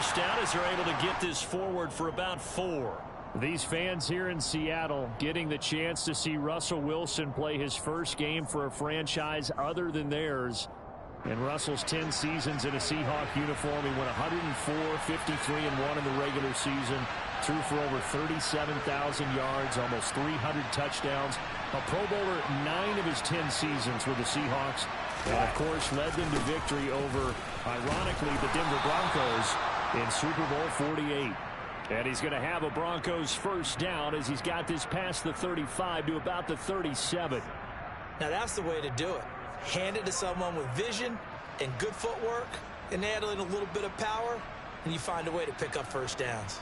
first down as they're able to get this forward for about 4. These fans here in Seattle getting the chance to see Russell Wilson play his first game for a franchise other than theirs. In Russell's 10 seasons in a Seahawk uniform, he went 104, 53-1 in the regular season, threw for over 37,000 yards, almost 300 touchdowns, a Pro Bowler 9 of his 10 seasons with the Seahawks, and of course led them to victory over, ironically, the Denver Broncos in Super Bowl 48. And he's going to have a Broncos first down as he's got this past the 35 to about the 37. Now that's the way to do it. Hand it to someone with vision and good footwork and add in a little bit of power, and you find a way to pick up first downs.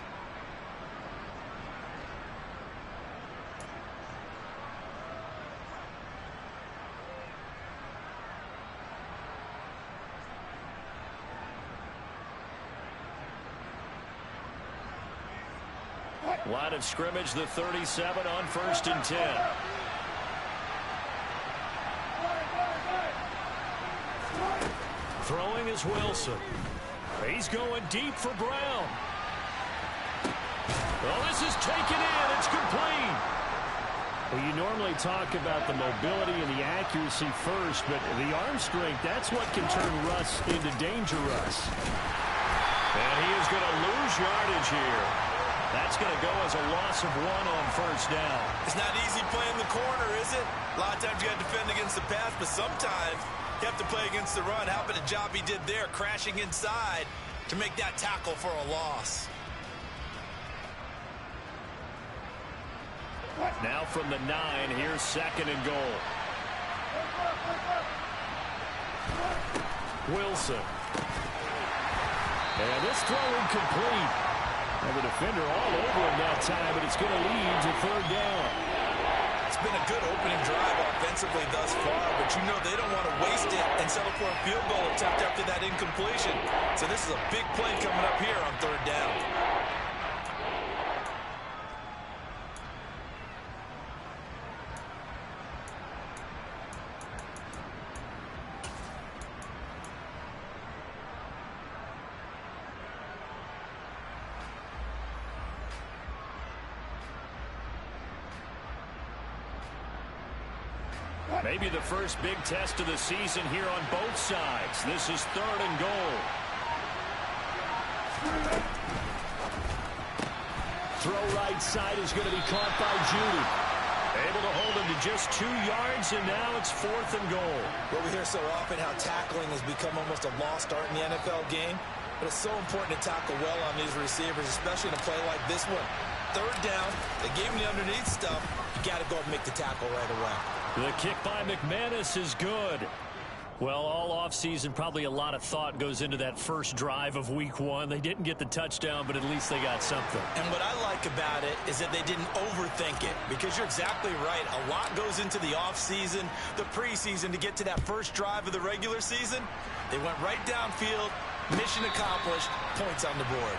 Line of scrimmage, the 37 on 1st and 10. Throwing is Wilson. He's going deep for Brown. Well, this is taken in. It's complete. Well, you normally talk about the mobility and the accuracy first, but the arm strength, that's what can turn Russ into Danger Russ. And he is going to lose yardage here. That's going to go as a loss of 1 on first down. It's not easy playing the corner, is it? A lot of times you got to defend against the pass, but sometimes you have to play against the run. How about the job he did there, crashing inside to make that tackle for a loss? Now from the 9, here's 2nd and goal. Wilson. And this throw incomplete. And the defender all over him that time, but it's going to lead to 3rd down. It's been a good opening drive offensively thus far, but you know they don't want to waste it and settle for a field goal attempt after that incompletion. So this is a big play coming up here on 3rd down. Maybe the first big test of the season here on both sides. This is 3rd and goal. Throw right side is going to be caught by Judy. Able to hold him to just 2 yards, and now it's 4th and goal. Well, we hear so often how tackling has become almost a lost art in the NFL game, but it's so important to tackle well on these receivers, especially in a play like this one. 3rd down, they gave him the underneath stuff. You got to go and make the tackle right away. The kick by McManus is good. Well, all offseason, probably a lot of thought goes into that first drive of week 1. They didn't get the touchdown, but at least they got something. And what I like about it is that they didn't overthink it, because you're exactly right. A lot goes into the offseason, the preseason to get to that first drive of the regular season. They went right downfield, mission accomplished, points on the board.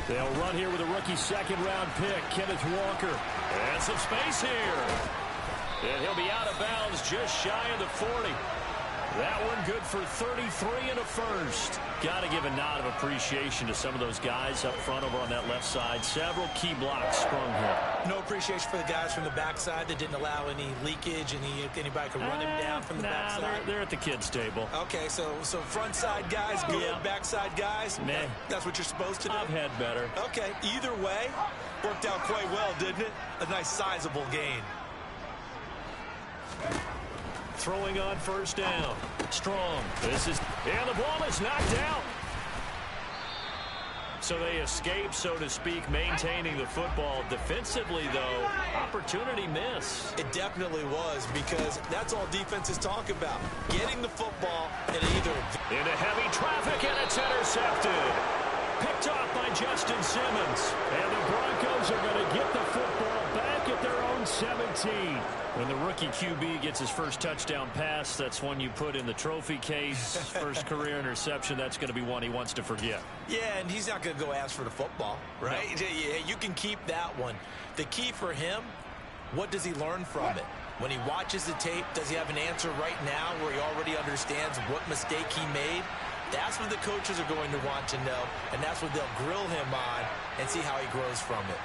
They'll run here with a rookie 2nd-round pick, Kenneth Walker. And some space here. And he'll be out of bounds just shy of the 40. That one good for 33 and a first. Got to give a nod of appreciation to some of those guys up front over on that left side. Several key blocks sprung here. No appreciation for the guys from the backside that didn't allow any leakage, and anybody could run him down from the backside. They're at the kids' table. Okay, so front side guys good, Yeah. backside guys, Meh. That's what you're supposed to do? I've had better. Okay, either way, worked out quite well, didn't it? A nice sizable gain. Throwing on first down. Strong. And the ball is knocked out. So they escape, so to speak, maintaining the football. Defensively, though, opportunity miss. It definitely was, because that's all defenses talk about. Getting the football and either... Into heavy traffic, and it's intercepted. Picked off by Justin Simmons. And the Broncos are going to get the football back at their own 17. When the rookie QB gets his first touchdown pass, that's one you put in the trophy case. First career interception, that's going to be one he wants to forget. Yeah, and he's not going to go ask for the football, right? No. Yeah, you can keep that one. The key for him, what does he learn from it? When he watches the tape, does he have an answer right now where he already understands what mistake he made? That's what the coaches are going to want to know, and that's what they'll grill him on and see how he grows from it.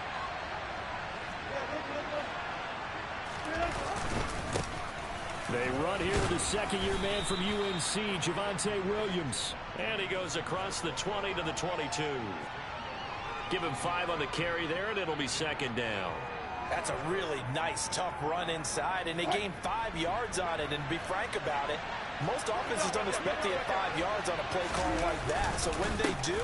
They run here with the second-year man from UNC, Javonte Williams. And he goes across the 20 to the 22. Give him 5 on the carry there, and it'll be second down. That's a really nice, tough run inside, and they gained 5 yards on it. And to be frank about it, most offenses don't expect to get 5 yards on a play call like that. So when they do,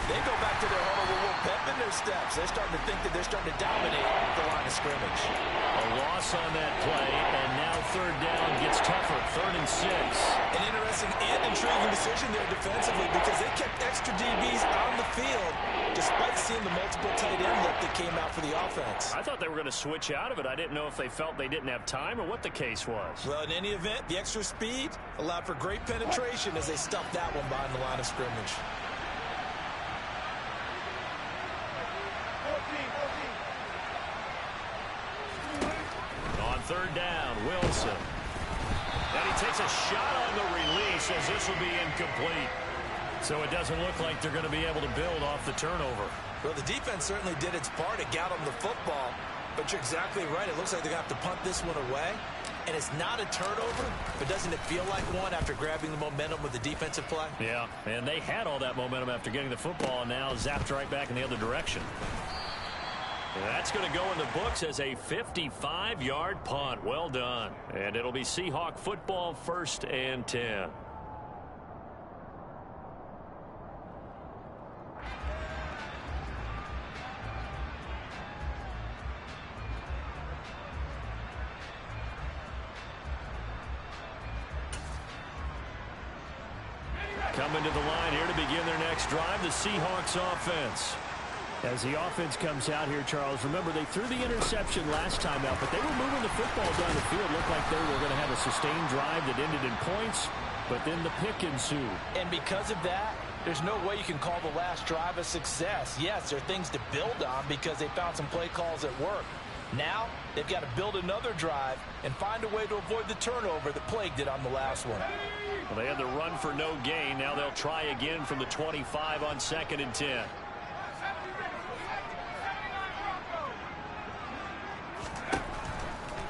they go back to their huddle with a little pep in their steps. They're starting to think that they're starting to dominate the line of scrimmage. A loss on that play, and now third down gets tougher, 3rd and 6. An interesting and intriguing decision there defensively because they kept extra DBs on the field despite seeing the multiple tight end look that came out for the offense. I thought they were going to switch out of it. I didn't know if they felt they didn't have time or what the case was. Well, in any event, the extra speed allowed for great penetration as they stuffed that one behind the line of scrimmage. On third down, Wilson. And he takes a shot on the release as this will be incomplete. So it doesn't look like they're going to be able to build off the turnover. Well, the defense certainly did its part. It got them the football. But you're exactly right. It looks like they're going to have to punt this one away. And it's not a turnover, but doesn't it feel like one after grabbing the momentum with the defensive play? Yeah, and they had all that momentum after getting the football and now zapped right back in the other direction. And that's going to go in the books as a 55-yard punt. Well done. And it'll be Seahawk football, 1st and 10. Coming to the line here to begin their next drive, the Seahawks offense. As the offense comes out here, Charles, remember they threw the interception last time out, but they were moving the football down the field. Looked like they were going to have a sustained drive that ended in points, but then the pick ensued. And because of that, there's no way you can call the last drive a success. Yes, there are things to build on because they found some play calls that work. Now, they've got to build another drive and find a way to avoid the turnover that plagued it on the last one. Well, they had the run for no gain. Now they'll try again from the 25 on 2nd and 10.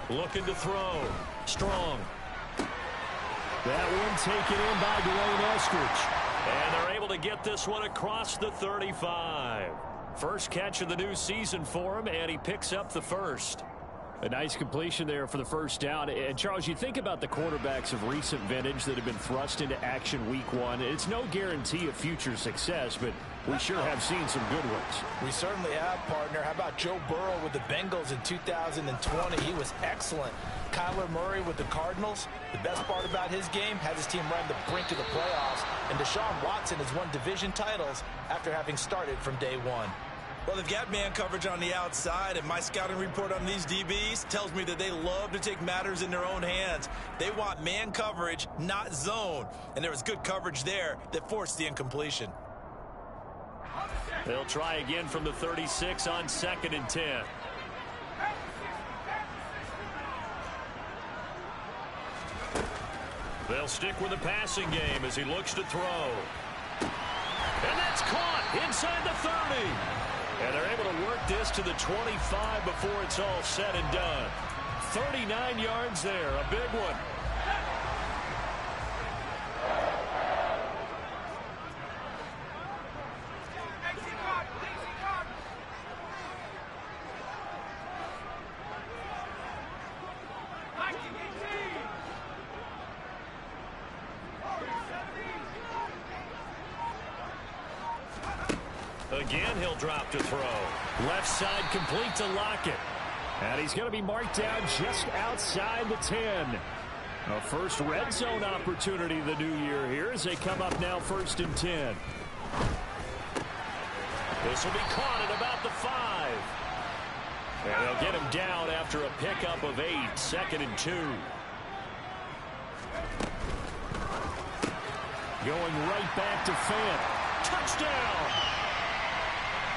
Looking to throw. Strong. That one taken in by Dwayne Eskridge. And they're able to get this one across the 35. First catch of the new season for him, and he picks up the first. A nice completion there for the first down. And, Charles, you think about the quarterbacks of recent vintage that have been thrust into action week 1. It's no guarantee of future success, but we sure have seen some good ones. We certainly have, partner. How about Joe Burrow with the Bengals in 2020? He was excellent. Kyler Murray with the Cardinals. The best part about his game, has his team right on the brink of the playoffs. And Deshaun Watson has won division titles after having started from day 1. Well, they've got man coverage on the outside, and my scouting report on these DBs tells me that they love to take matters in their own hands. They want man coverage, not zone. And there was good coverage there that forced the incompletion. They'll try again from the 36 on 2nd and 10. They'll stick with the passing game as he looks to throw. And that's caught inside the 30. And they're able to work this to the 25 before it's all said and done. 39 yards there, a big one. Again, he'll drop to throw. Left side complete to Lockett. And he's going to be marked down just outside the 10. A first red zone opportunity the new year here as they come up now 1st and 10. This will be caught at about the 5. And they'll get him down after a pickup of 8. 2nd and 2. Going right back to Fant. Touchdown!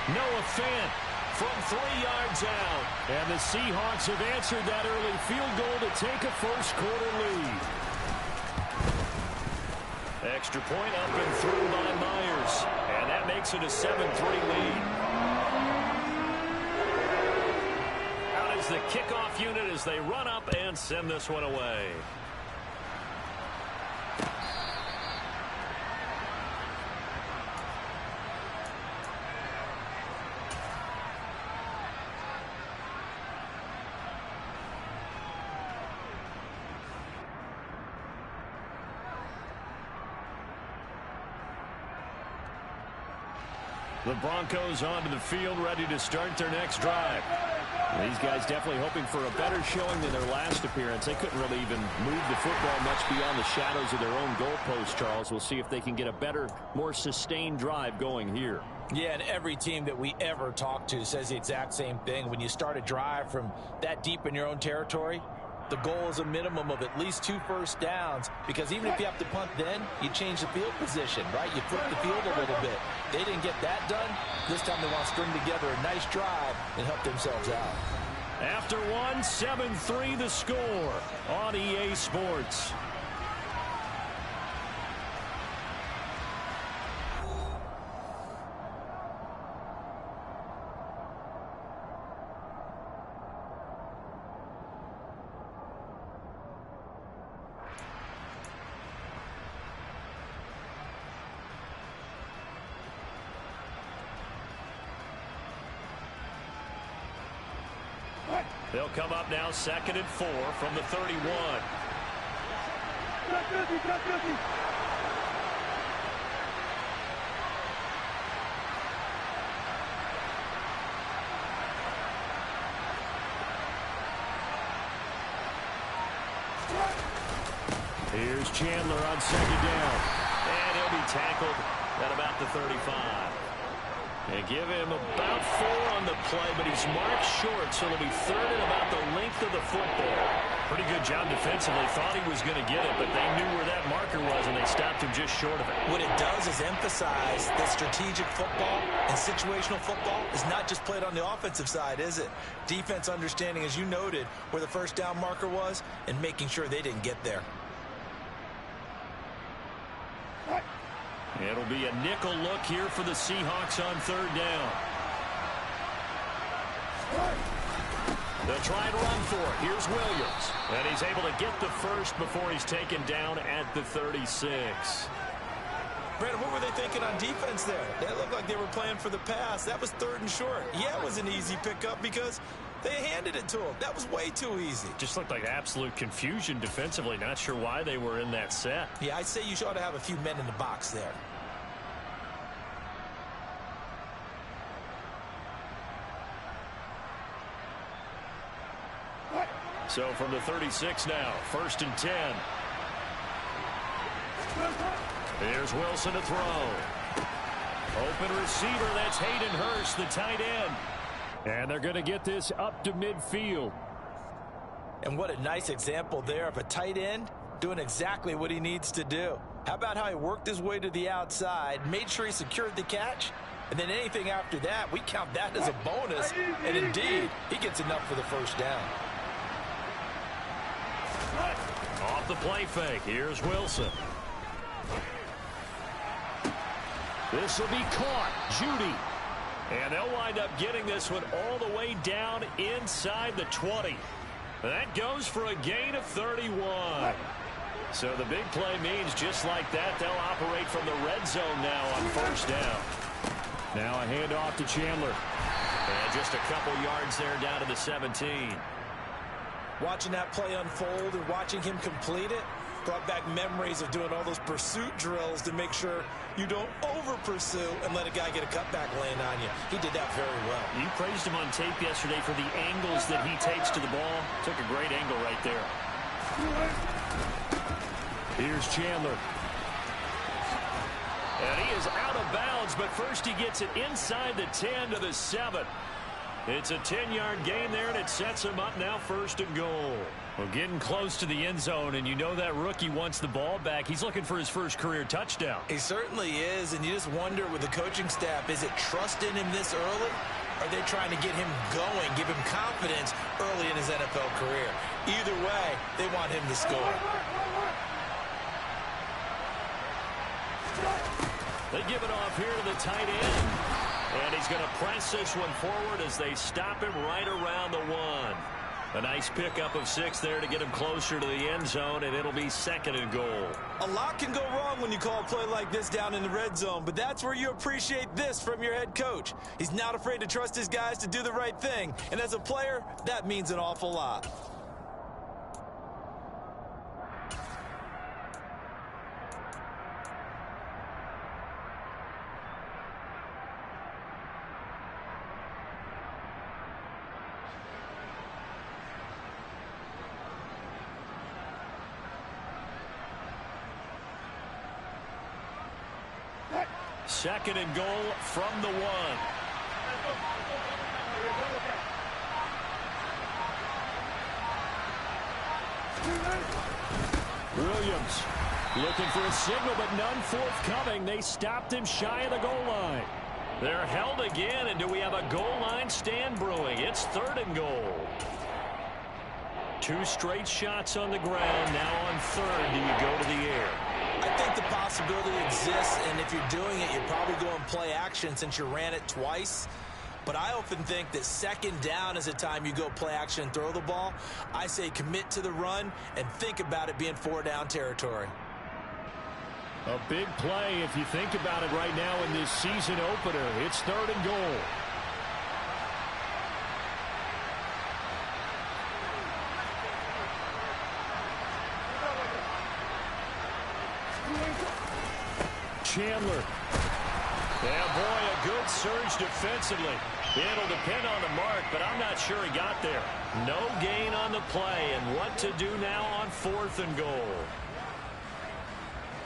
Noah Fant from 3 yards out. And the Seahawks have answered that early field goal to take a first-quarter lead. Extra point up and through by Myers. And that makes it a 7-3 lead. Out is the kickoff unit as they run up and send this one away. The Broncos onto the field, ready to start their next drive. These guys definitely hoping for a better showing than their last appearance. They couldn't really even move the football much beyond the shadows of their own goalpost, Charles. We'll see if they can get a better, more sustained drive going here. Yeah, and every team that we ever talk to says the exact same thing. When you start a drive from that deep in your own territory, the goal is a minimum of at least 2 first downs, because even if you have to punt then, you change the field position, right? You flip the field a little bit. They didn't get that done. This time they want to string together a nice drive and help themselves out. After 1, 7-3 the score on EA Sports. They'll come up now 2nd and 4 from the 31. Here's Chandler on 2nd down. And he'll be tackled at about the 35. They give him about 4 on the play, but he's marked short, so it'll be 3rd and about the length of the football. Pretty good job defensively. Thought he was going to get it, but they knew where that marker was, and they stopped him just short of it. What it does is emphasize that strategic football and situational football is not just played on the offensive side, is it? Defense understanding, as you noted, where the first down marker was and making sure they didn't get there. It'll be a nickel look here for the Seahawks on 3rd down. They'll try and run for it. Here's Williams. And he's able to get the first before he's taken down at the 36. Brandon, what were they thinking on defense there? They looked like they were playing for the pass. That was 3rd and short. Yeah, it was an easy pickup because they handed it to him. That was way too easy. Just looked like absolute confusion defensively. Not sure why they were in that set. Yeah, I'd say you ought to have a few men in the box there. So from the 36 now, 1st and 10. Here's Wilson to throw. Open receiver, that's Hayden Hurst, the tight end. And they're going to get this up to midfield. And what a nice example there of a tight end doing exactly what he needs to do. How about how he worked his way to the outside, made sure he secured the catch, and then anything after that, we count that as a bonus. And indeed, he gets enough for the first down. Off the play fake, here's Wilson. This will be caught. Judy. And they'll wind up getting this one all the way down inside the 20. That goes for a gain of 31. So the big play means just like that, they'll operate from the red zone now on 1st down. Now a handoff to Chandler. And just a couple yards there down to the 17. Watching that play unfold and watching him complete it brought back memories of doing all those pursuit drills to make sure you don't over-pursue and let a guy get a cutback lane on you. He did that very well. You praised him on tape yesterday for the angles that he takes to the ball. Took a great angle right there. Here's Chandler. And he is out of bounds, but first he gets it inside the 10 to the 7. It's a 10-yard gain there, and it sets him up now 1st and goal. Well, getting close to the end zone, and you know that rookie wants the ball back. He's looking for his first career touchdown. He certainly is, and you just wonder with the coaching staff, is it trust in him this early? Or are they trying to get him going, give him confidence early in his NFL career? Either way, they want him to score. They give it off here to the tight end. And he's going to press this one forward as they stop him right around the 1. A nice pickup of 6 there to get him closer to the end zone, and it'll be 2nd and goal. A lot can go wrong when you call a play like this down in the red zone, but that's where you appreciate this from your head coach. He's not afraid to trust his guys to do the right thing, and as a player, that means an awful lot. Second and goal from the 1. Williams looking for a signal, but none forthcoming. They stopped him shy of the goal line. They're held again, and do we have a goal line stand brewing? It's 3rd and goal. 2 straight shots on the ground. Now on 3rd, do you go to the air? I think the possibility exists, and if you're doing it, you're probably going play action since you ran it twice. But I often think that 2nd down is the time you go play action and throw the ball. I say commit to the run and think about it being 4-down territory. A big play if you think about it right now in this season opener. It's 3rd and goal. Chandler. Yeah, boy, a good surge defensively. It'll depend on the mark, but I'm not sure he got there. No gain on the play, and what to do now on 4th and goal.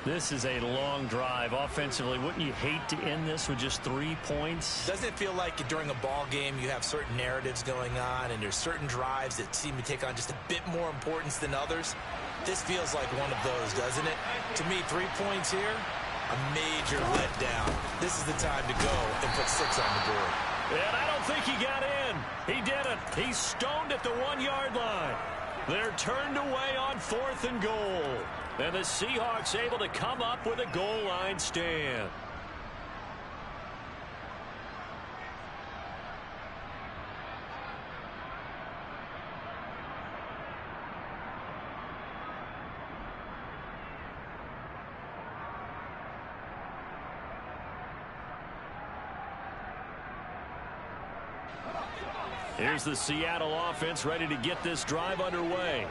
This is a long drive offensively. Wouldn't you hate to end this with just 3 points? Doesn't it feel like during a ball game you have certain narratives going on and there's certain drives that seem to take on just a bit more importance than others? This feels like one of those, doesn't it? To me, 3 points here, a major letdown. This is the time to go and put 6 on the board. And I don't think he got in. He didn't. He's stoned at the 1-yard line. They're turned away on 4th and goal. And the Seahawks able to come up with a goal line stand. Here's the Seattle offense ready to get this drive underway.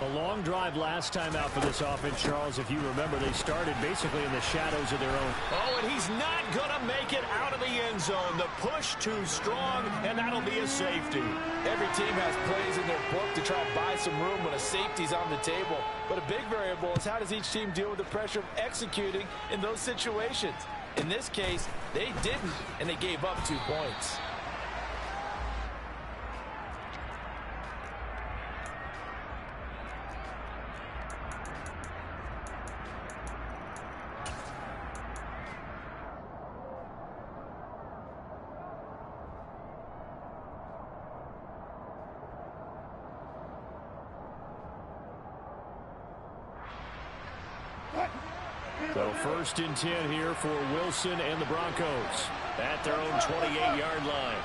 A long drive last time out for this offense, Charles. If you remember, they started basically in the shadows of their own. Oh, and he's not going to make it out of the end zone. The push too strong, and that'll be a safety. Every team has plays in their book to try and buy some room when a safety's on the table. But a big variable is how does each team deal with the pressure of executing in those situations. In this case, they didn't, and they gave up 2 points. So 1st and 10 here for Wilson and the Broncos at their own 28-yard line.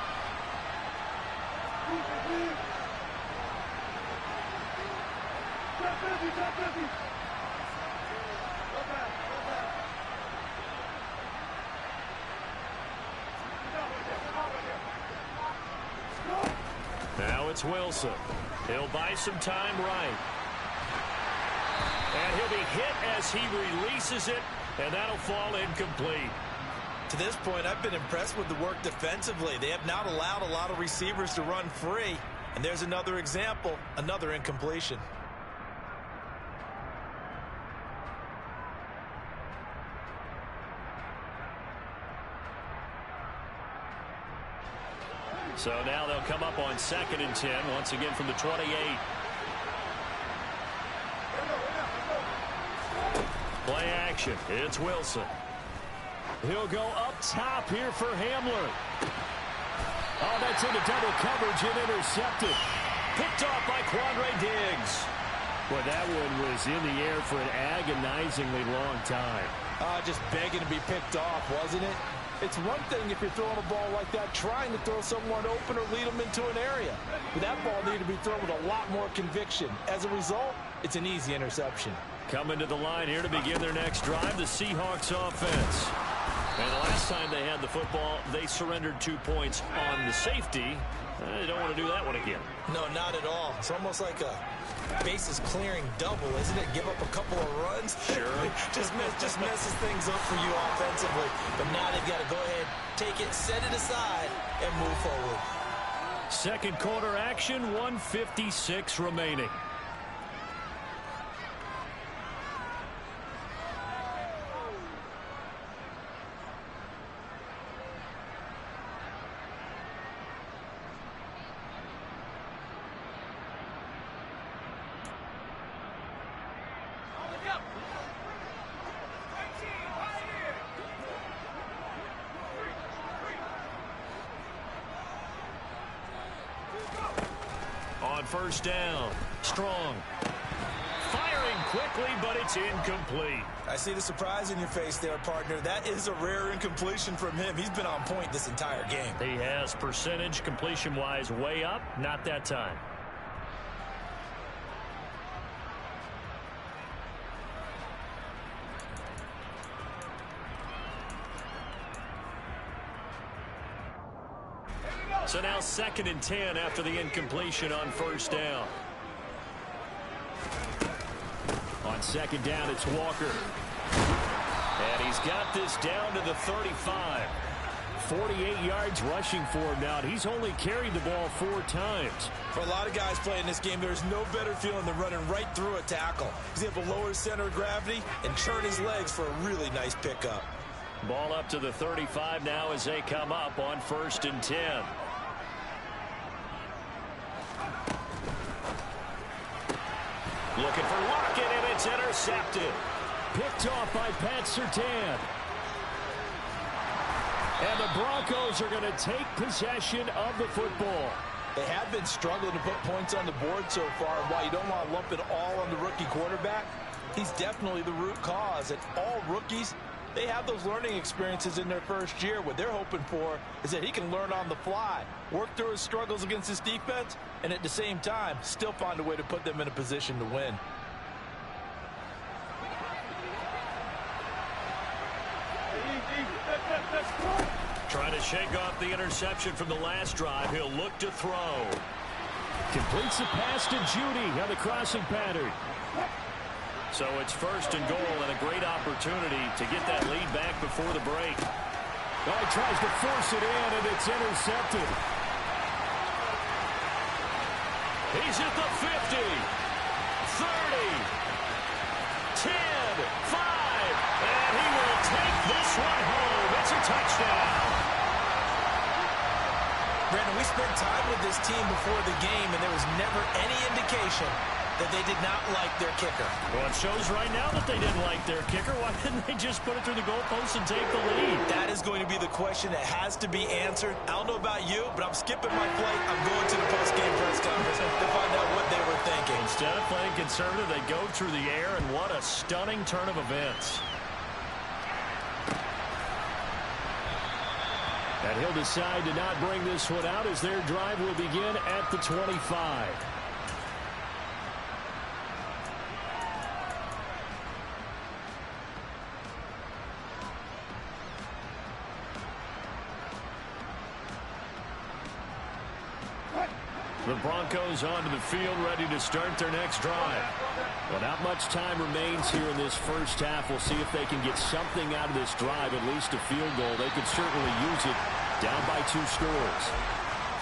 Now it's Wilson. He'll buy some time right. And he'll be hit as he releases it, and that'll fall incomplete. To this point, I've been impressed with the work defensively. They have not allowed a lot of receivers to run free. And there's another example, another incompletion. So now they'll come up on 2nd and 10, once again from the 28. Play action. It's Wilson. He'll go up top here for Hamler. Oh, that's into double coverage and intercepted. Picked off by Quandre Diggs. Boy, that one was in the air for an agonizingly long time. Just begging to be picked off, wasn't it? It's one thing if you're throwing a ball like that, trying to throw someone open or lead them into an area. But that ball needed to be thrown with a lot more conviction. As a result, it's an easy interception. Coming to the line here to begin their next drive, the Seahawks offense. And the last time they had the football, they surrendered 2 points on the safety. They don't want to do that one again. No, not at all. It's almost like a bases clearing double, isn't it? Give up a couple of runs. Sure. just messes things up for you offensively. But now they've got to go ahead, take it, set it aside, and move forward. Second quarter action, 1:56 remaining. On first down, Strong. Firing quickly, but it's incomplete. I see the surprise in your face there, partner. That is a rare incompletion from him. He's been on point this entire game. He has percentage completion-wise way up, not that time. So now 2nd and 10 after the incompletion on first down. On 2nd down, it's Walker. And he's got this down to the 35. 48 yards rushing for him now, and he's only carried the ball 4 times. For a lot of guys playing this game, there's no better feeling than running right through a tackle. He's able to lower his center of gravity and turn his legs for a really nice pickup. Ball up to the 35 now as they come up on 1st and 10. Looking for Lockett, and it's intercepted. Picked off by Pat Surtain. And the Broncos are going to take possession of the football. They have been struggling to put points on the board so far. And while you don't want to lump it all on the rookie quarterback, he's definitely the root cause. And all rookies, they have those learning experiences in their first year. What they're hoping for is that he can learn on the fly, work through his struggles against his defense, and at the same time, still find a way to put them in a position to win. Trying to shake off the interception from the last drive. He'll look to throw. Completes the pass to Judy on the crossing pattern. So it's 1st and goal, and a great opportunity to get that lead back before the break. Oh, he tries to force it in, and it's intercepted. He's at the 50, 30, 10, 5, and he will take this one home. It's a touchdown. Brandon, we spent time with this team before the game, and there was never any indication that they did not like their kicker. Well, it shows right now that they didn't like their kicker. Why didn't they just put it through the goalpost and take the lead? That is going to be the question that has to be answered. I don't know about you, but I'm skipping my flight. I'm going to the post-game press conference to find out what they were thinking. Instead of playing conservative, they go through the air, and what a stunning turn of events. And he'll decide to not bring this one out as their drive will begin at the 25. The Broncos onto the field, ready to start their next drive. Well, not much time remains here in this first half. We'll see if they can get something out of this drive, at least a field goal. They could certainly use it down by 2 scores.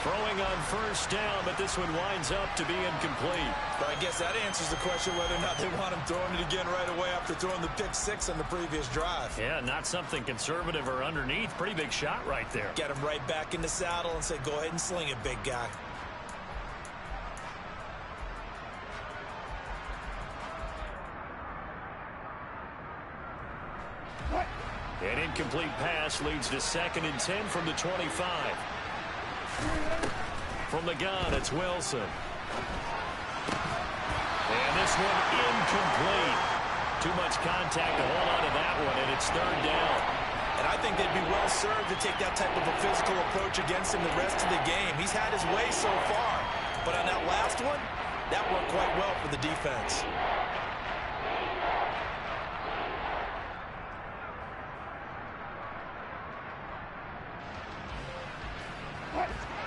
Throwing on first down, but this one winds up to be incomplete. But I guess that answers the question whether or not they want him throwing it again right away after throwing the pick six on the previous drive. Yeah, not something conservative or underneath. Pretty big shot right there. Get him right back in the saddle and say, go ahead and sling it, big guy. An incomplete pass leads to 2nd and 10 from the 25. From the gun, it's Wilson. And this one incomplete. Too much contact to hold on to that one, and it's 3rd down. And I think they'd be well served to take that type of a physical approach against him the rest of the game. He's had his way so far. But on that last one, that worked quite well for the defense.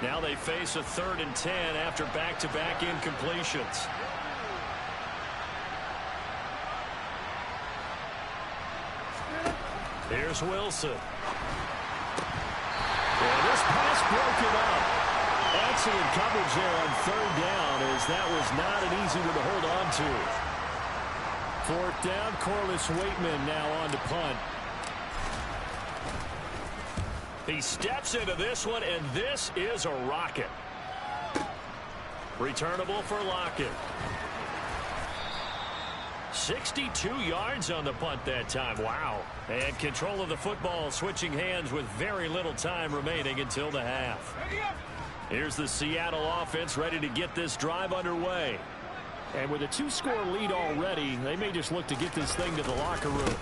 Now they face a 3rd and 10 after back-to-back incompletions. Here's Wilson. And this pass broken up. Excellent coverage there on 3rd down, as that was not an easy one to hold on to. 4th down, Corliss Waitman now on to punt. He steps into this one, and this is a rocket. Returnable for Lockett. 62 yards on the punt that time. Wow. And control of the football switching hands with very little time remaining until the half. Here's the Seattle offense ready to get this drive underway. And with a 2-score lead already, they may just look to get this thing to the locker room.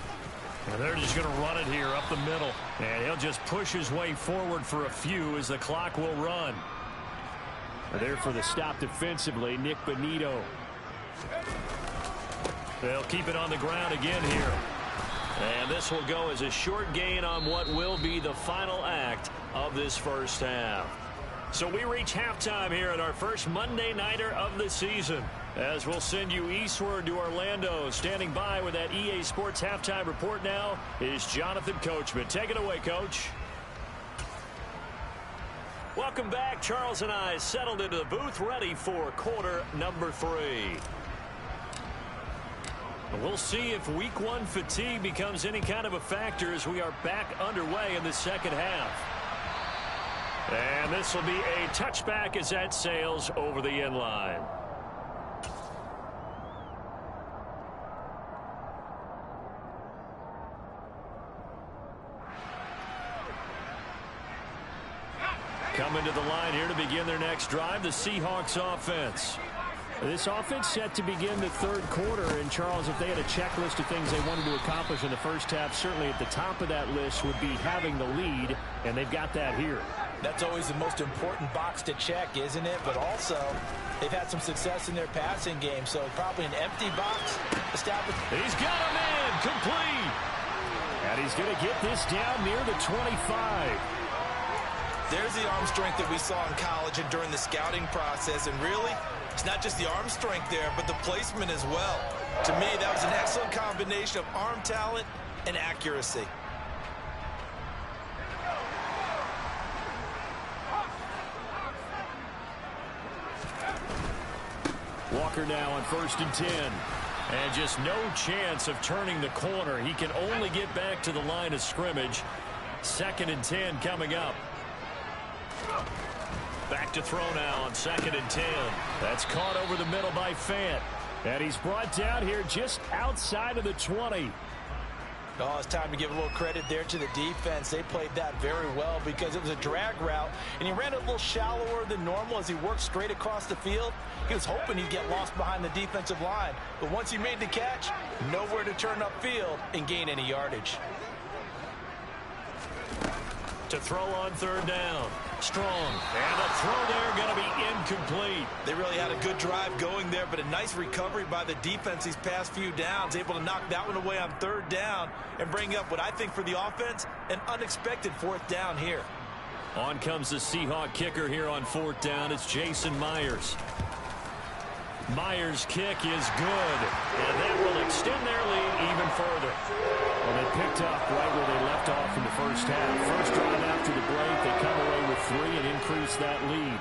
And they're just going to run it here up the middle. And he'll just push his way forward for a few as the clock will run. There for the stop defensively, Nick Benito. They'll keep it on the ground again here. And this will go as a short gain on what will be the final act of this first half. So we reach halftime here in our first Monday Nighter of the season, as we'll send you eastward to Orlando. Standing by with that EA Sports halftime report now is Jonathan Coachman. Take it away, Coach. Welcome back. Charles and I settled into the booth, ready for quarter number 3. We'll see if week 1 fatigue becomes any kind of a factor as we are back underway in the second half. And this will be a touchback as that sails over the end line. Coming to the line here to begin their next drive, the Seahawks offense. This offense set to begin the 3rd quarter. And, Charles, if they had a checklist of things they wanted to accomplish in the first half, certainly at the top of that list would be having the lead, and they've got that here. That's always the most important box to check, isn't it? But also, they've had some success in their passing game, so probably an empty box established. He's got a man complete. And he's going to get this down near the 25. There's the arm strength that we saw in college and during the scouting process. And really, it's not just the arm strength there, but the placement as well. To me, that was an excellent combination of arm talent and accuracy. Walker now on 1st and 10. And just no chance of turning the corner. He can only get back to the line of scrimmage. 2nd and 10 coming up. Back to throw now on 2nd and 10. That's caught over the middle by Fant. And he's brought down here just outside of the 20. Oh, it's time to give a little credit there to the defense. They played that very well because it was a drag route, and he ran a little shallower than normal as he worked straight across the field. He was hoping he'd get lost behind the defensive line. But once he made the catch, nowhere to turn upfield and gain any yardage. To throw on 3rd down. Strong. And the throw there going to be incomplete. They really had a good drive going there, but a nice recovery by the defense these past few downs, able to knock that one away on 3rd down and bring up what I think for the offense, an unexpected 4th down here. On comes the Seahawk kicker here on 4th down. It's Jason Myers. Myers' kick is good, and that will extend their lead even further. Well, they picked up right where they left off in the first half. First drive after the break, they come away with 3 and increase that lead.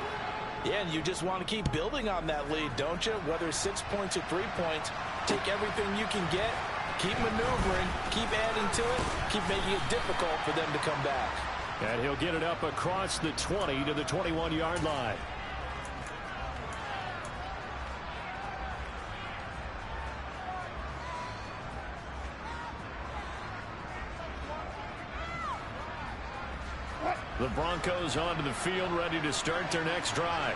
Yeah, and you just want to keep building on that lead, don't you? Whether it's 6 points or 3 points, take everything you can get, keep maneuvering, keep adding to it, keep making it difficult for them to come back. And he'll get it up across the 20 to the 21-yard line. The Broncos onto the field, ready to start their next drive.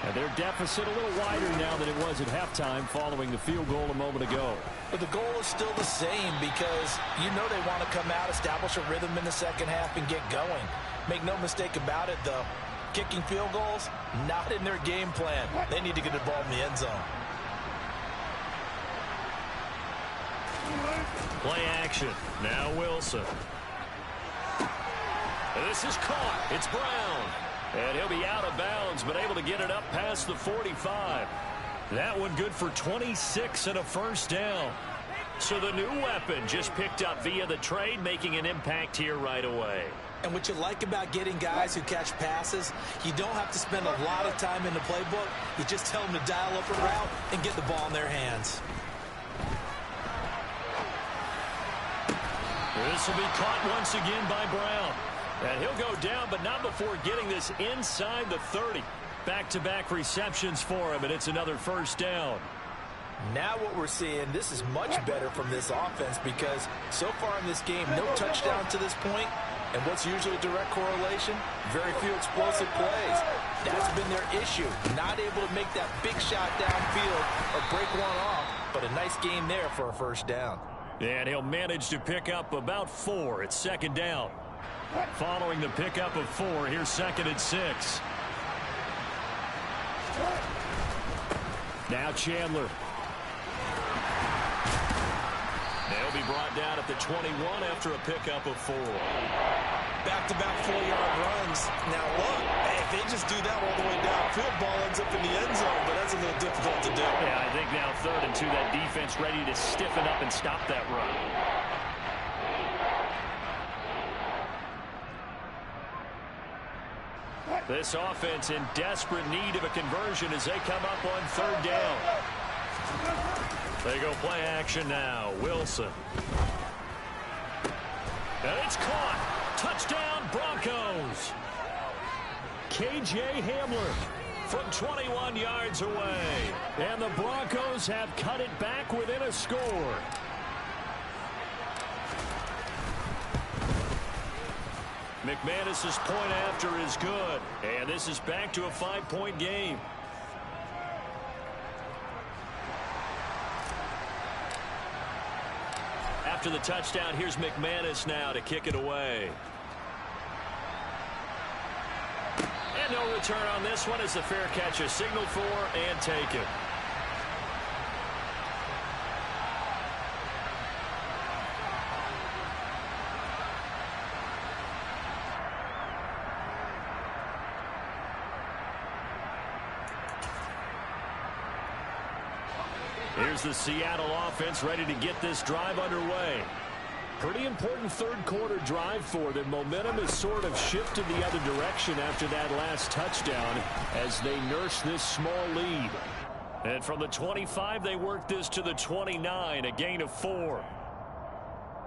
And their deficit a little wider now than it was at halftime following the field goal a moment ago. But the goal is still the same because you know they want to come out, establish a rhythm in the second half, and get going. Make no mistake about it, though. Kicking field goals, not in their game plan. They need to get the ball in the end zone. Play action. Now Wilson. This is caught. It's Brown. And he'll be out of bounds, but able to get it up past the 45. That one good for 26 and a first down. So the new weapon just picked up via the trade, making an impact here right away. And what you like about getting guys who catch passes, you don't have to spend a lot of time in the playbook. You just tell them to dial up a route and get the ball in their hands. This will be caught once again by Brown. And he'll go down, but not before getting this inside the 30. Back-to-back receptions for him, and it's another first down. Now what we're seeing, this is much better from this offense because so far in this game, no touchdown to this point, and what's usually a direct correlation? Very few explosive plays. That's been their issue, not able to make that big shot downfield or break one off, but a nice game there for a first down. And he'll manage to pick up about 4 at second down. Following the pickup of 4, here's 2nd and 6. Now Chandler. They'll be brought down at the 21 after a pickup of 4. Back-to-back 4-yard runs. Now look, hey, if they just do that all the way downfield, ball ends up in the end zone, but that's a little difficult to do. Yeah, I think now 3rd and 2, that defense ready to stiffen up and stop that run. This offense in desperate need of a conversion as they come up on 3rd down. They go play action now. Wilson. And it's caught. Touchdown, Broncos. K.J. Hamler from 21 yards away. And the Broncos have cut it back within a score. McManus's point after is good. And this is back to a 5-point game. After the touchdown, here's McManus now to kick it away. And no return on this one as the fair catch is signaled for and taken. Here's the Seattle offense ready to get this drive underway. Pretty important third-quarter drive for them. Momentum has sort of shifted the other direction after that last touchdown as they nurse this small lead. And from the 25, they work this to the 29, a gain of 4.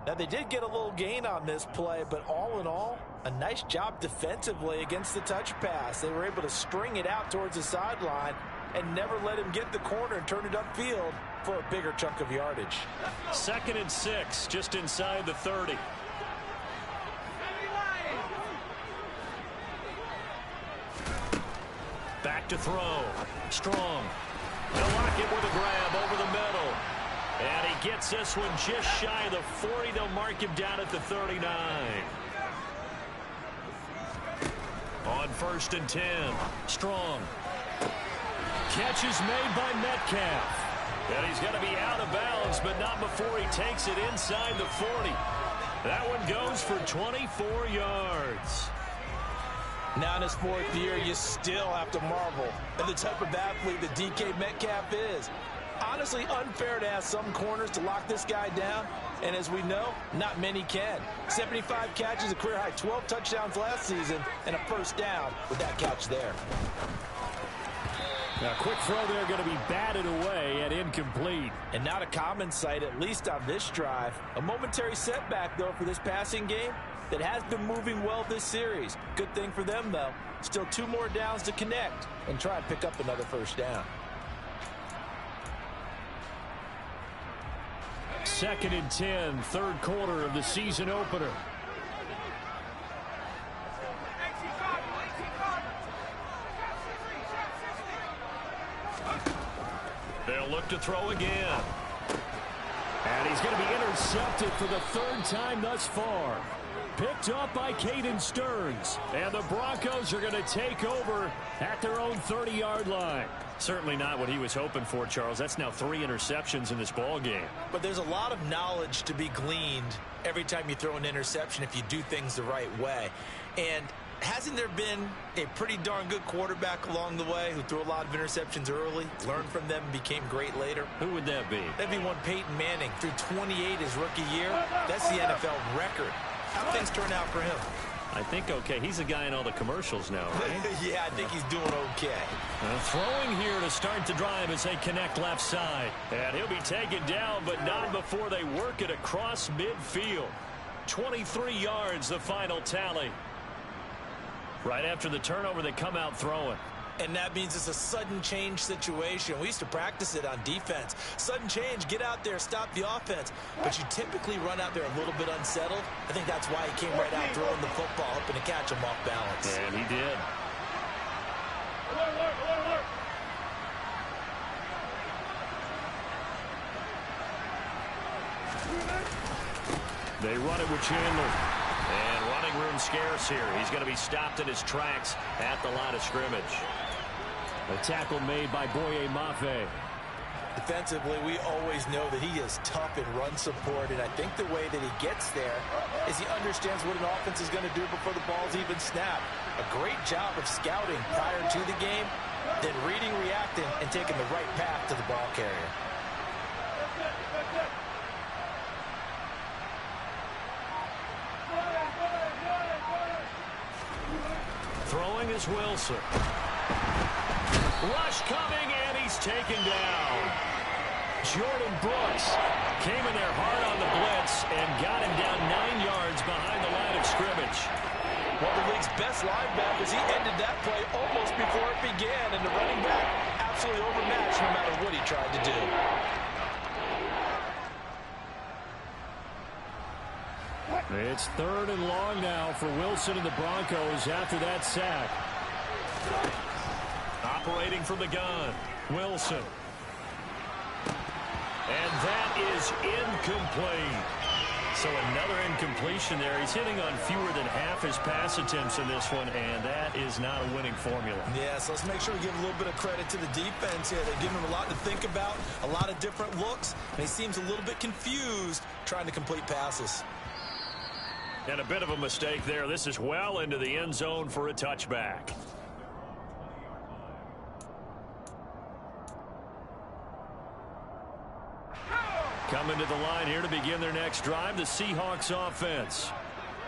Now, they did get a little gain on this play, but all in all, a nice job defensively against the touch pass. They were able to string it out towards the sideline and never let him get the corner and turn it upfield for a bigger chunk of yardage. 2nd and 6, just inside the 30. Back to throw. Strong. They'll lock it with a grab over the middle. And he gets this one just shy of the 40. They'll mark him down at the 39. On 1st and 10. Strong. Catch is made by Metcalf. And he's going to be out of bounds, but not before he takes it inside the 40. That one goes for 24 yards. Now in his 4th year, you still have to marvel at the type of athlete that DK Metcalf is. Honestly, unfair to ask some corners to lock this guy down, and as we know, not many can. 75 catches, a career high 12 touchdowns last season, and a first down with that catch there. Now, quick throw there, going to be batted away and incomplete. And not a common sight, at least on this drive. A momentary setback, though, for this passing game that has been moving well this series. Good thing for them, though. Still 2 more downs to connect and try and pick up another first down. 2nd and 10, 3rd quarter of the season opener. They'll look to throw again. And he's going to be intercepted for the 3rd time thus far. Picked up by Caden Stearns. And the Broncos are going to take over at their own 30-yard line. Certainly not what he was hoping for, Charles. That's now 3 interceptions in this ball game. But there's a lot of knowledge to be gleaned every time you throw an interception if you do things the right way. And hasn't there been a pretty darn good quarterback along the way who threw a lot of interceptions early, learned from them, and became great later? Who would that be? That'd be one Peyton Manning. Threw 28 his rookie year. That's the NFL record. How things turn out for him? I think okay. He's a guy in all the commercials now, right? Yeah, I think he's doing okay. Throwing here to start the drive as they connect left side. And he'll be taken down, but not before they work it across midfield. 23 yards, the final tally. Right after the turnover, they come out throwing. And that means it's a sudden change situation. We used to practice it on defense. Sudden change, get out there, stop the offense. But you typically run out there a little bit unsettled. I think that's why he came right out throwing the football, hoping to catch him off balance. And he did. They run it with Chandler. And running room scarce here. He's going to be stopped in his tracks at the line of scrimmage. A tackle made by Boye Mafe. Defensively, we always know that he is tough in run support, and I think the way that he gets there is he understands what an offense is going to do before the ball's even snapped. A great job of scouting prior to the game, then reading, reacting, and taking the right path to the ball carrier. Throwing is Wilson. Rush coming, and he's taken down. Jordan Brooks came in there hard on the blitz and got him down 9 yards behind the line of scrimmage. One of the league's best linebackers, he ended that play almost before it began, and the running back absolutely overmatched no matter what he tried to do. It's 3rd and long now for Wilson and the Broncos after that sack. Operating from the gun, Wilson. And that is incomplete. So another incompletion there. He's hitting on fewer than half his pass attempts in this one, and that is not a winning formula. Yeah, so let's make sure we give a little bit of credit to the defense here. They're giving him a lot to think about, a lot of different looks, and he seems a little bit confused trying to complete passes. And a bit of a mistake there. This is well into the end zone for a touchback. Coming to the line here to begin their next drive, the Seahawks offense.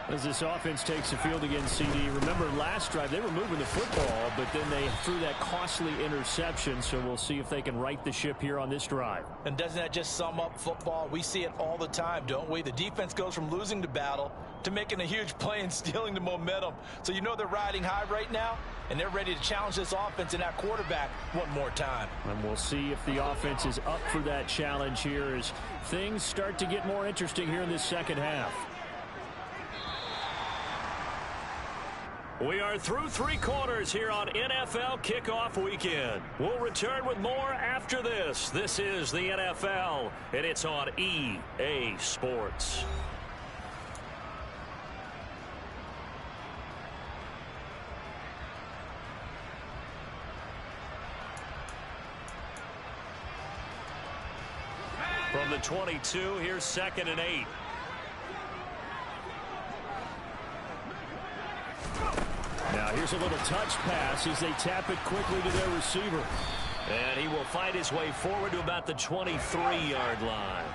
As this offense takes the field against CD, remember last drive they were moving the football, but then they threw that costly interception, so we'll see if they can right the ship here on this drive. And doesn't that just sum up football? We see it all the time, don't we? The defense goes from losing the battle to making a huge play and stealing the momentum. So you know they're riding high right now, and they're ready to challenge this offense and that quarterback one more time. And we'll see if the offense is up for that challenge here as things start to get more interesting here in this second half. We are through 3 quarters here on NFL Kickoff Weekend. We'll return with more after this. This is the NFL, and it's on EA Sports. From the 22, here's 2nd and 8. Now here's Here's a little touch pass as they tap it quickly to their receiver. And he will fight his way forward to about the 23-yard line.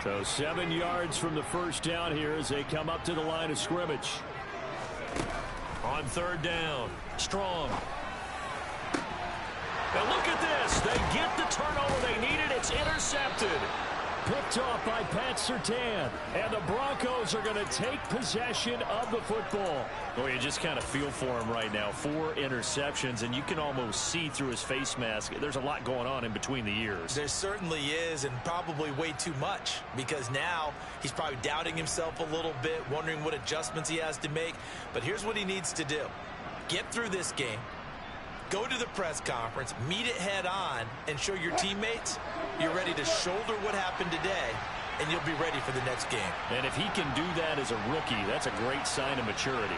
So 7 yards from the first down here as they come up to the line of scrimmage. On third down, Strong. And look at this. They get the turnover they needed. It's intercepted. Picked off by Pat Surtain. And the Broncos are going to take possession of the football. Well, you just kind of feel for him right now. 4 interceptions, and you can almost see through his face mask. There's a lot going on in between the ears. There certainly is, and probably way too much, because now he's probably doubting himself a little bit, wondering what adjustments he has to make. But here's what he needs to do. Get through this game. Go to the press conference, meet it head on, and show your teammates you're ready to shoulder what happened today, and you'll be ready for the next game. And if he can do that as a rookie, that's a great sign of maturity.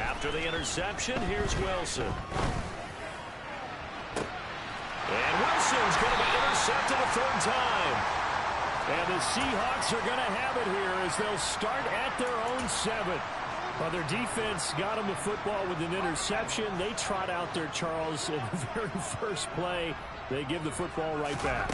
After the interception, here's Wilson. And Wilson's going to be intercepted a third time. And the Seahawks are going to have it here as they'll start at their own 7. Well, their defense got them the football with an interception. They trot out there, Charles, in the very first play. They give the football right back.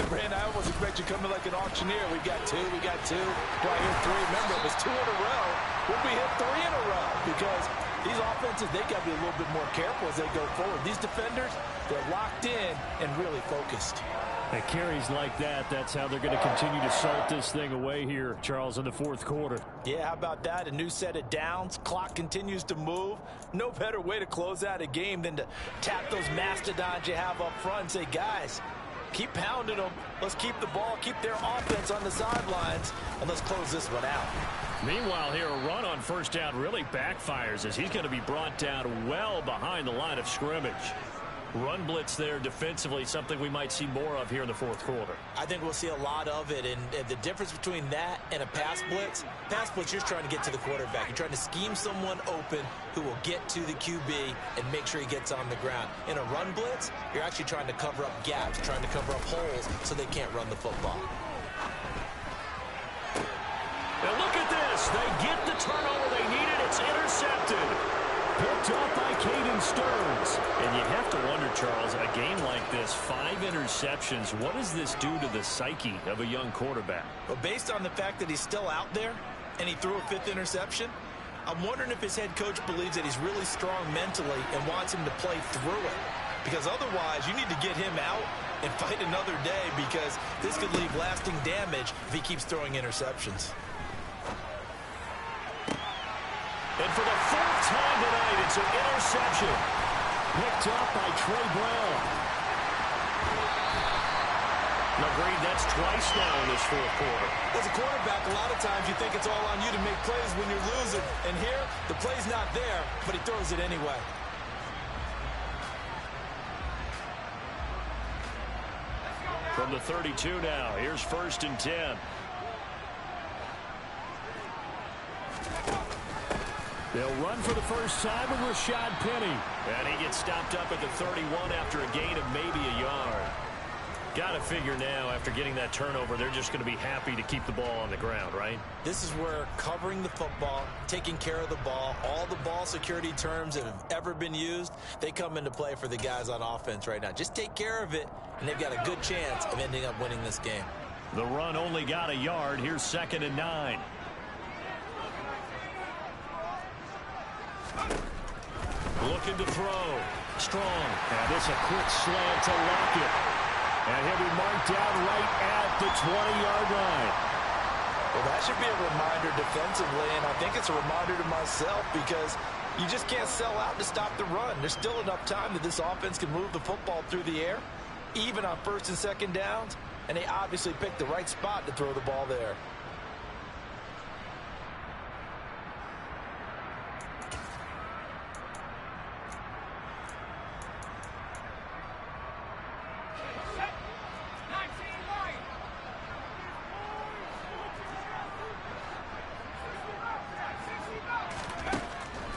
Brand, I almost expect you coming like an auctioneer. We got 2, we got 2. Do I hear 3? Remember, it was 2 in a row. When we hit 3 in a row, because these offenses, they got to be a little bit more careful as they go forward. These defenders, they're locked in and really focused. At carries like that, that's how they're going to continue to salt this thing away here, Charles, in the fourth quarter. Yeah, how about that? A new set of downs. Clock continues to move. No better way to close out a game than to tap those mastodons you have up front and say, guys, keep pounding them. Let's keep the ball, keep their offense on the sidelines, and let's close this one out. Meanwhile, here, a run on first down really backfires as he's going to be brought down well behind the line of scrimmage. Run blitz there defensively, something we might see more of here in the fourth quarter. I think we'll see a lot of it, and the difference between that and a pass blitz, you're just trying to get to the quarterback. You're trying to scheme someone open who will get to the QB and make sure he gets on the ground. In a run blitz, you're actually trying to cover up gaps, trying to cover up holes so they can't run the football. And look at this. They get the turnover they needed. It's intercepted. Picked off by Caden Stearns. And you have to wonder, Charles, a game like this, 5 interceptions, what does this do to the psyche of a young quarterback? Well, based on the fact that he's still out there and he threw a 5th interception, I'm wondering if his head coach believes that he's really strong mentally and wants him to play through it. Because otherwise, you need to get him out and fight another day, because this could leave lasting damage if he keeps throwing interceptions. And for the 4th time tonight, it's an interception. Picked up by Trey Brown. Agreed, that's twice now in this fourth quarter. As a quarterback, a lot of times you think it's all on you to make plays when you're losing. And here, the play's not there, but he throws it anyway. From the 32 now, here's 1st and 10. They'll run for the first time with Rashad Penny. And he gets stopped up at the 31 after a gain of maybe a yard. Got to figure now, after getting that turnover, they're just going to be happy to keep the ball on the ground, right? This is where covering the football, taking care of the ball, all the ball security terms that have ever been used, they come into play for the guys on offense right now. Just take care of it, and they've got a good chance of ending up winning this game. The run only got a yard. Here's 2nd and 9. Looking to throw. Strong. And this a quick slant to Lockett. And he'll be marked down right at the 20-yard line. Well, that should be a reminder defensively, and I think it's a reminder to myself, because you just can't sell out to stop the run. There's still enough time that this offense can move the football through the air, even on 1st and 2nd downs, and they obviously picked the right spot to throw the ball there.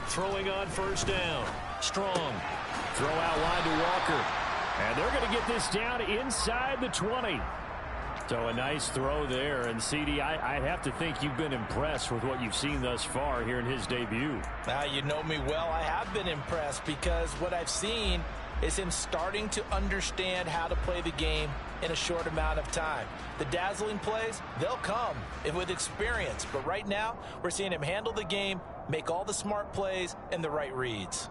Throwing on 1st down. Strong. Throw out wide to Walker. And they're going to get this down inside the 20. So a nice throw there. And, CD, I have to think you've been impressed with what you've seen thus far here in his debut. Now, you know me well. I have been impressed because what I've seen is him starting to understand how to play the game in a short amount of time. The dazzling plays, they'll come with experience. But right now, we're seeing him handle the game, make all the smart plays, and the right reads.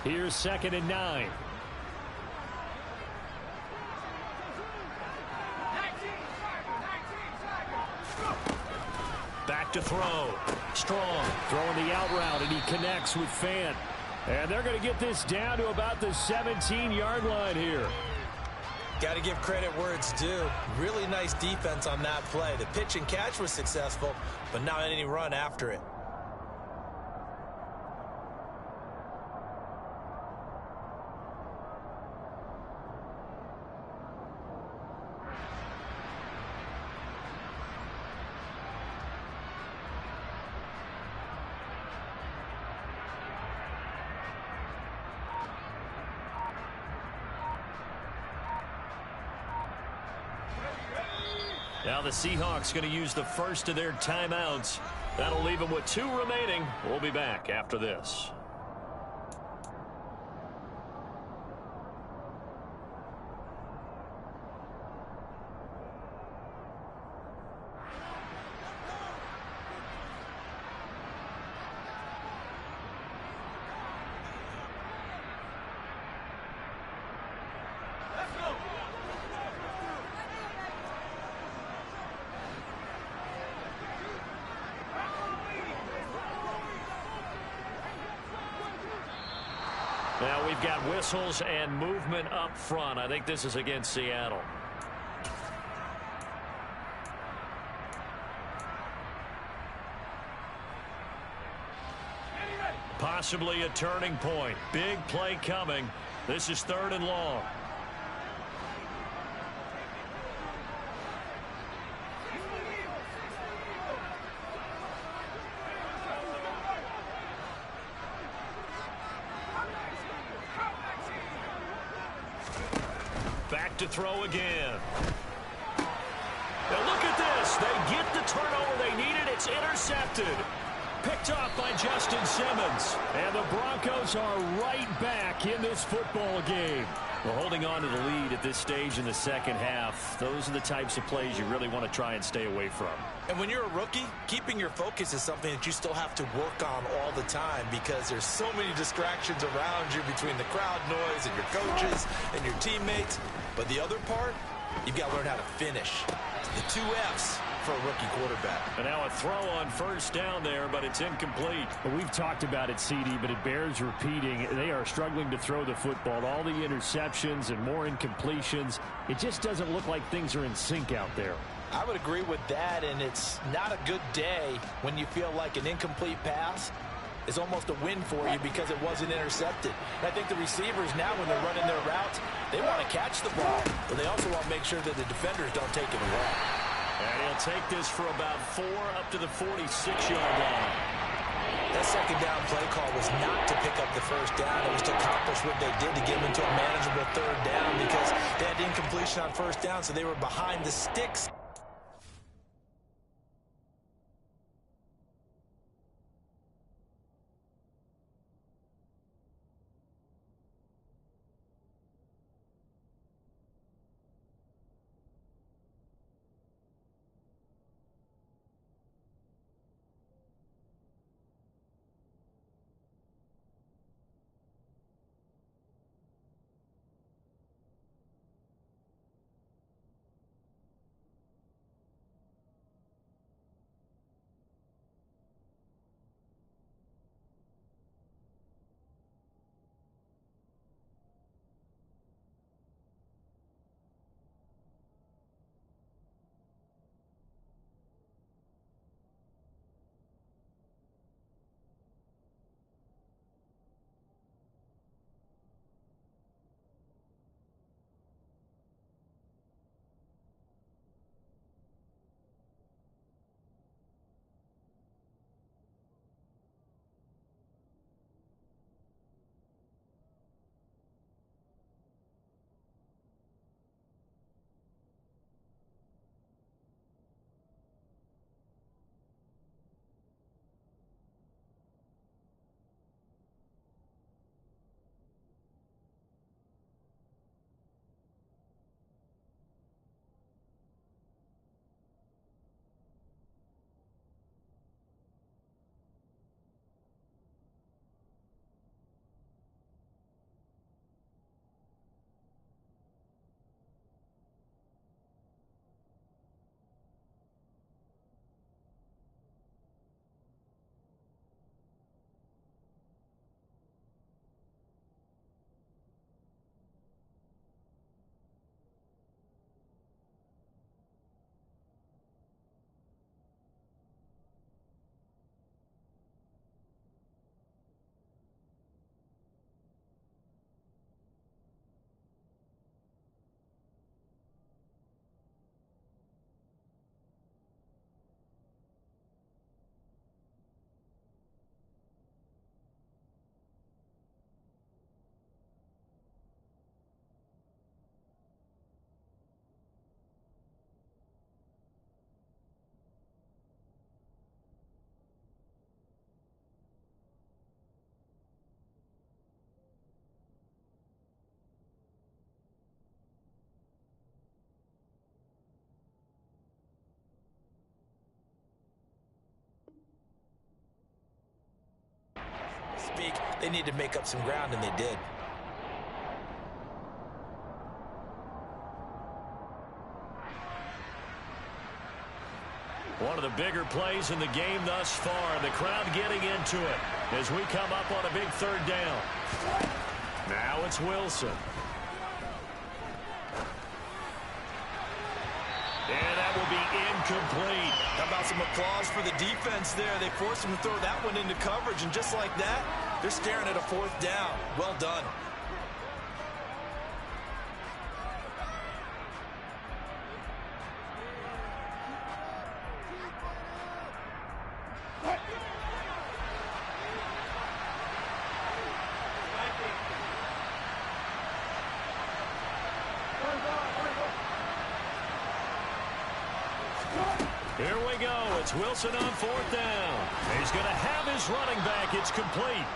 Here's 2nd and 9. Back to throw. Strong throwing the out route, and he connects with Fant. And they're going to get this down to about the 17-yard line here. Got to give credit where it's due. Really nice defense on that play. The pitch and catch was successful, but not any run after it. Now the Seahawks going to use the first of their timeouts. That'll leave them with 2 remaining. We'll be back after this. Now we've got whistles and movement up front. I think this is against Seattle. Possibly a turning point. Big play coming. This is 3rd and long. Back to throw again. Now look at this. They get the turnover they needed. It's intercepted. Picked off by Justin Simmons. And the Broncos are right back in this football game. Well, holding on to the lead at this stage in the second half, those are the types of plays you really want to try and stay away from. And when you're a rookie, keeping your focus is something that you still have to work on all the time because there's so many distractions around you between the crowd noise and your coaches and your teammates. But the other part, you've got to learn how to finish. The 2 F's for a rookie quarterback. And now a throw on first down there, but it's incomplete. Well, we've talked about it, CD, but it bears repeating. They are struggling to throw the football. All the interceptions and more incompletions. It just doesn't look like things are in sync out there. I would agree with that, and it's not a good day when you feel like an incomplete pass is almost a win for you because it wasn't intercepted. And I think the receivers now, when they're running their routes, they want to catch the ball, but they also want to make sure that the defenders don't take it away. And he'll take this for about 4 up to the 46-yard line. That second down play call was not to pick up the first down. It was to accomplish what they did to get them into a manageable 3rd down because they had incompletion on first down, so they were behind the sticks. speak. They need to make up some ground, and they did. One of the bigger plays in the game thus far, and the crowd getting into it as we come up on a big third down. Now it's Wilson. And that will be incomplete. How about some applause for the defense there? They forced him to throw that one into coverage, and just like that, they're staring at a fourth down. Well done. Here we go. It's Wilson on fourth down. He's going to have his running back. It's complete.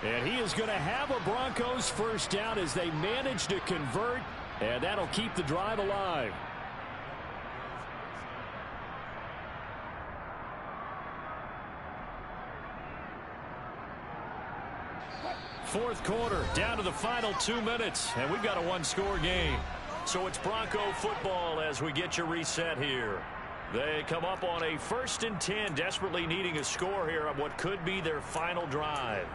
And he is going to have a Broncos first down as they manage to convert, and that'll keep the drive alive. Fourth quarter, down to the final 2 minutes, and we've got a one-score game. So it's Bronco football as we get you reset here. They come up on a 1st and 10, desperately needing a score here on what could be their final drive.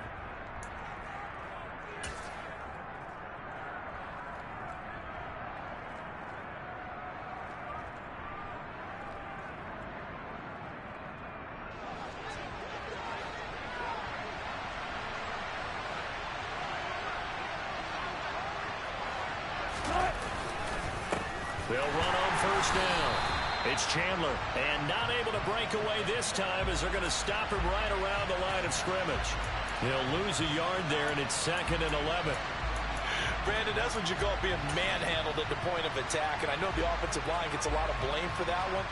They'll run on first down. It's Chandler, and not able to break away this time as they're going to stop him right around the line of scrimmage. He'll lose a yard there, and it's 2nd and 11. Brandon, that's what you call being manhandled at the point of attack, and I know the offensive line gets a lot of blame for that one,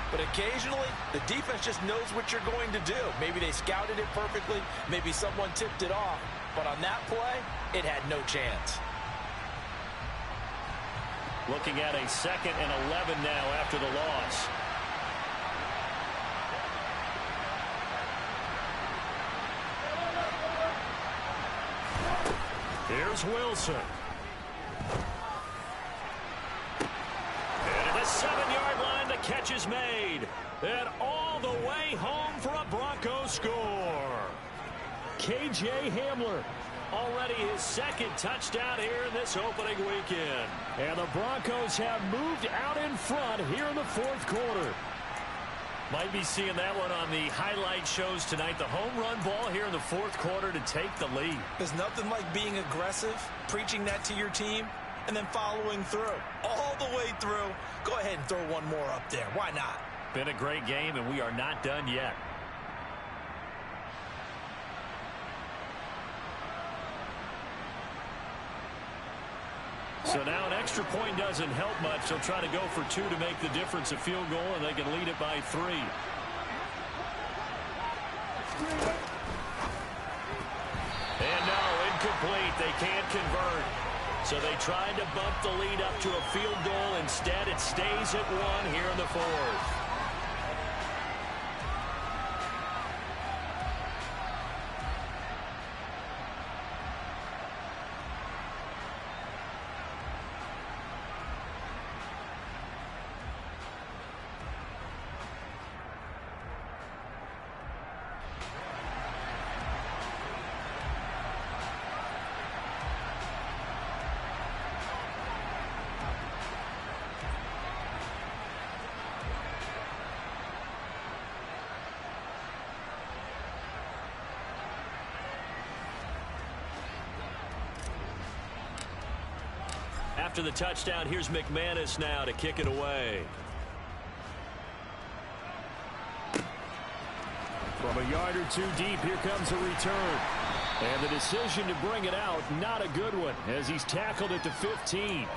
but occasionally the defense just knows what you're going to do. Maybe they scouted it perfectly, maybe someone tipped it off, but on that play, it had no chance. Looking at a 2nd and 11 now after the loss. Here's Wilson. And at the 7-yard line, the catch is made. And all the way home for a Broncos score. K.J. Hamler. Already his 2nd touchdown here in this opening weekend. And the Broncos have moved out in front here in the fourth quarter. Might be seeing that one on the highlight shows tonight. The home run ball here in the fourth quarter to take the lead. There's nothing like being aggressive, preaching that to your team, and then following through. All the way through. Go ahead and throw one more up there. Why not? Been a great game, and we are not done yet. So now an extra point doesn't help much. They'll try to go for 2 to make the difference a field goal, and they can lead it by 3. And no, incomplete. They can't convert. So they tried to bump the lead up to a field goal. Instead, it stays at 1 here in the fourth. After the touchdown, here's McManus now to kick it away. From a yard or 2 deep, here comes a return. And the decision to bring it out, not a good one, as he's tackled at the 15.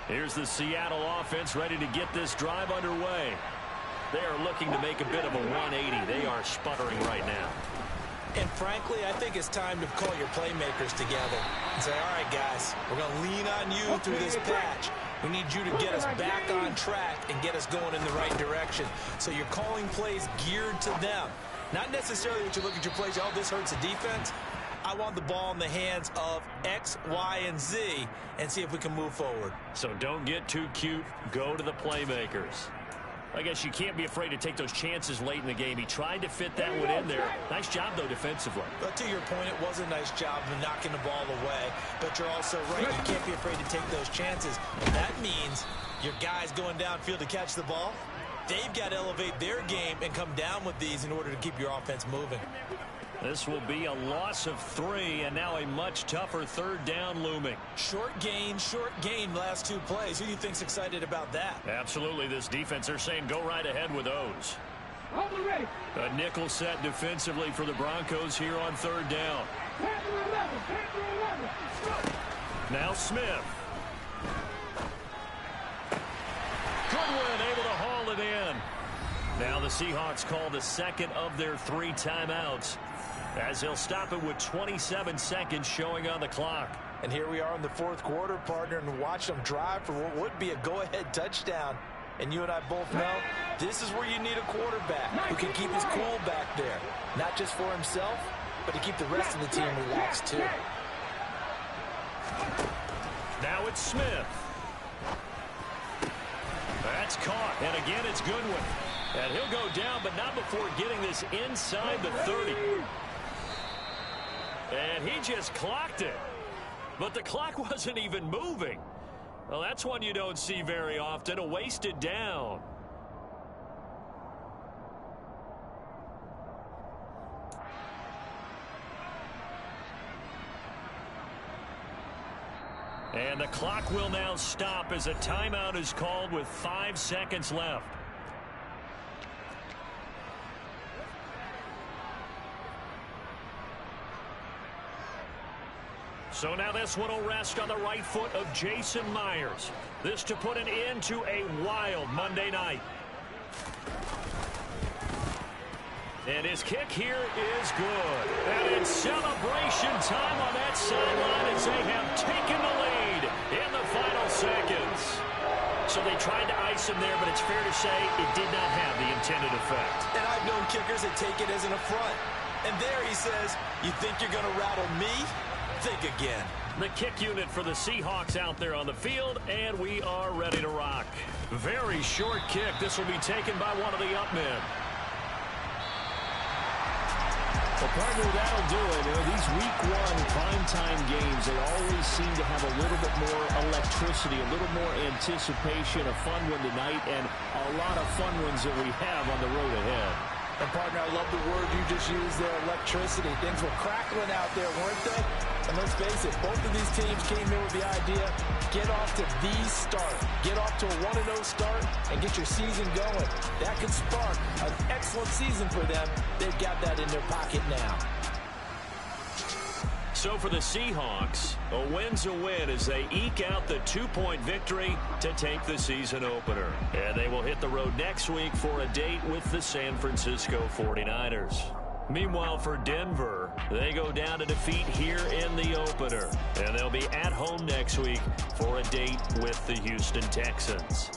Here's the Seattle offense ready to get this drive underway. They are looking to make a bit of a 180. They are sputtering right now. And frankly, I think it's time to call your playmakers together and say, all right, guys, we're going to lean on you through this patch. We need you to get us back on track and get us going in the right direction. So you're calling plays geared to them. Not necessarily that you look at your plays, oh, this hurts the defense. I want the ball in the hands of X, Y, and Z and see if we can move forward. So don't get too cute. Go to the playmakers. I guess you can't be afraid to take those chances late in the game. He tried to fit that one in there. Nice job, though, defensively. But to your point, it was a nice job of knocking the ball away. But you're also right. You can't be afraid to take those chances. That means your guys going downfield to catch the ball, they've got to elevate their game and come down with these in order to keep your offense moving. This will be a loss of 3, and now a much tougher third down looming. Short gain, last 2 plays. Who do you think's excited about that? Absolutely, this defense, they're saying go right ahead with those. A nickel set defensively for the Broncos here on third down. Now Smith. Goodwin able to haul it in. Now the Seahawks call the second of their 3 timeouts, as he'll stop it with 27 seconds showing on the clock. And here we are in the 4th quarter, partner, and watch them drive for what would be a go-ahead touchdown. And you and I both know this is where you need a quarterback who can keep his cool back there. Not just for himself, but to keep the rest of the team relaxed too. Now it's Smith. That's caught. And again, it's Goodwin. And he'll go down, but not before getting this inside the 30. And he just clocked it. But the clock wasn't even moving. Well, that's one you don't see very often, a wasted down. And the clock will now stop as a timeout is called with 5 seconds left. So now this one will rest on the right foot of Jason Myers. This to put an end to a wild Monday night. And his kick here is good. And it's celebration time on that sideline as they have taken the lead in the final seconds. So they tried to ice him there, but it's fair to say it did not have the intended effect. And I've known kickers that take it as an affront. And there he says, you think you're going to rattle me? Think again. The kick unit for the Seahawks out there on the field, and we are ready to rock. Very short kick. This will be taken by one of the up men. Well, partner, that'll do it. These week 1 primetime games, they always seem to have a little bit more electricity, a little more anticipation, a fun one tonight, and a lot of fun ones that we have on the road ahead. And, partner, I love the word you just used there, electricity. Things were crackling out there, weren't they? And let's face it, both of these teams came in with the idea, get off to the start. Get off to a 1-0 start and get your season going. That could spark an excellent season for them. They've got that in their pocket now. So for the Seahawks, a win's a win as they eke out the 2-point victory to take the season opener. And they will hit the road next week for a date with the San Francisco 49ers. Meanwhile, for Denver, they go down to defeat here in the opener. And they'll be at home next week for a date with the Houston Texans.